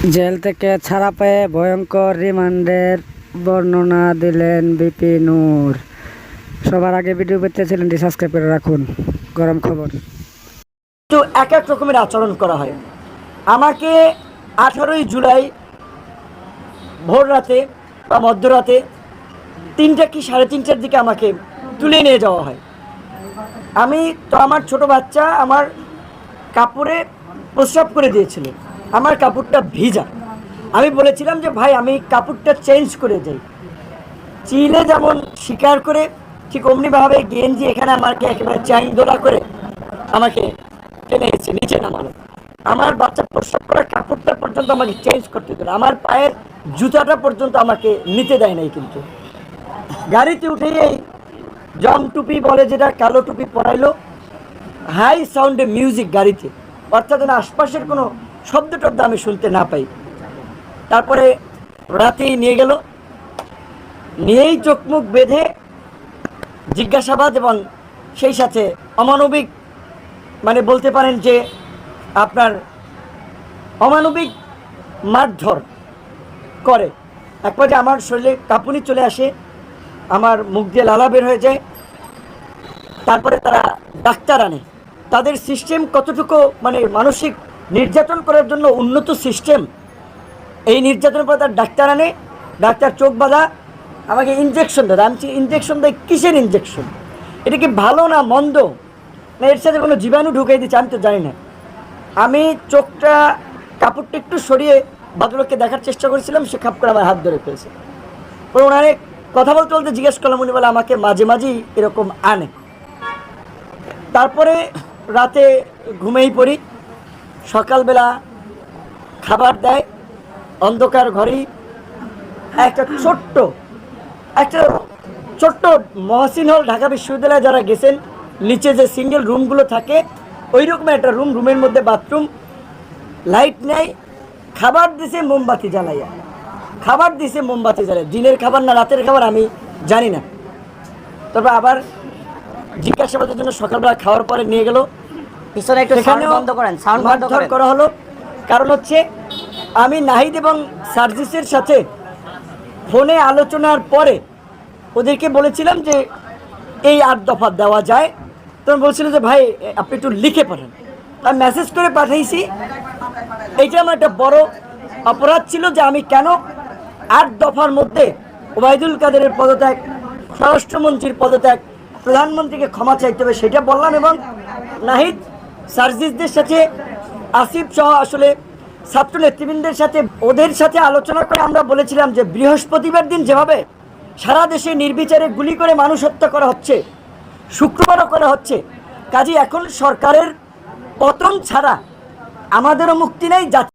Jail থেকে ছাড়া পেয়ে ভয়ঙ্কর রিমান্ডের বর্ণনা দিলেন বিপি নূর। সবার আগে ভিডিও পেতে চ্যানেলটি সাবস্ক্রাইব করে রাখুন। গরম খবর। তো এক এক রকমের আচরণ করা হয়। আমাকে 18ই জুলাই ভোর রাতে বা মধ্যরাতে 3টা কি 3:30টার দিকে আমাকে তুলে নিয়ে যাওয়া হয়। আমি তো আমার ছোট বাচ্চা আমার কাপড়ে প্রস্রাব করে দিয়েছিল, আমার কাপড়টা ভিজা। আমি বলেছিলাম যে ভাই আমি কাপড়টা চেঞ্জ করে যাই। চিলে যেমন শিকার করে ঠিক অমনিভাবে গেঞ্জি এখানে আমাকে একেবারে চাইন দোলা করে আমাকে টেনে এসেছে, নিচে নামানো। আমার বাচ্চা প্রস্রাব করার কাপড়টা পর্যন্ত আমাকে চেঞ্জ করতে দিল, আমার পায়ের জুতাটা পর্যন্ত আমাকে নিতে দেয় নাই। কিন্তু গাড়িতে উঠেই এই জম টুপি বলে যেটা, কালো টুপি পরাইলো, হাই সাউন্ডে মিউজিক গাড়িতে, অর্থাৎ আশপাশের কোনো শব্দ টব্দ আমি শুনতে না পাই। তারপরে রাতেই নিয়ে গেল, নিয়েই চোখ মুখ বেঁধে জিজ্ঞাসাবাদ এবং সেই সাথে অমানবিক, মানে বলতে পারেন যে আপনার অমানবিক মারধর করে। এক পর্যায়ে আমার শরীরে কাঁপুনি চলে আসে, আমার মুখ দিয়ে লালা বের হয়ে যায়। তারপরে তারা ডাক্তার আনে। তাদের সিস্টেম কতটুকু মানে মানসিক নির্যাতন করার জন্য উন্নত সিস্টেম। এই নির্যাতনের পর তার ডাক্তার আনে, ডাক্তার চোখ বাঁধা আমাকে ইনজেকশন দেয়। আমি ইনজেকশন দেয় কিসের ইনজেকশন? এটা কি ভালো না মন্দ, না এর সাথে কোনো জীবাণু ঢুকিয়ে দিচ্ছে আমি তো জানি না। আমি চোখটা কাপড়টা একটু সরিয়ে ভদ্রলোককে দেখার চেষ্টা করেছিলাম, সে খাপ করে আমার হাত ধরে ফেলছে। পরে ওনারে কথা বলতে বলতে জিজ্ঞেস করলাম, উনি বলে আমাকে মাঝে মাঝেই এরকম আনে। তারপরে রাতে ঘুমেই পড়ি, সকালবেলা খাবার দেয় অন্ধকার ঘরেই। একটা ছোট্ট মহসিন হল, ঢাকা বিশ্ববিদ্যালয়ে যারা গেছেন, নিচে যে সিঙ্গেল রুমগুলো থাকে ওই রকম একটা রুম, রুমের মধ্যে বাথরুম, লাইট নেই। খাবার দিছে মোমবাতি জ্বালাইয়া, দিনের খাবার না রাতের খাবার আমি জানি না। তবে আবার জিজ্ঞাসাবাদের জন্য সকালবেলা খাওয়ার পরে নিয়ে গেল, পিছনে একটু সাউন্ড বন্ধ করেন, সাউন্ড বন্ধ করা হলো। কারণ হচ্ছে আমি নাহিদ এবং সার্জিসের সাথে ফোনে আলোচনার পরে ওদেরকে বলেছিলাম যে এই 8 দফা দেওয়া যায়। তখন বলছিল যে ভাই আপনি একটু লিখে পাঠান। আমি মেসেজ করে পাঠাইছি। এইটা আমার একটা বড় অপরাধ ছিল যে আমি কেন 8 দফার মধ্যে ওবায়দুল কাদেরের পদত্যাগ, স্বরাষ্ট্রমন্ত্রীর পদত্যাগ, প্রধানমন্ত্রীকে ক্ষমা চাইতে হবে সেটা বললাম। এবং নাহিদ সার্জিসদের সাথে, আসিফ সহ আসলে ছাত্র নেতৃবৃন্দের সাথে, ওদের সাথে আলোচনা করে আমরা বলেছিলাম যে বৃহস্পতিবার দিন যেভাবে সারা দেশে নির্বিচারে গুলি করে মানুষ হত্যা করা হচ্ছে, শুক্রবারও করা হচ্ছে, কাজে এখন সরকারের পতন ছাড়া আমাদেরও মুক্তি নেই।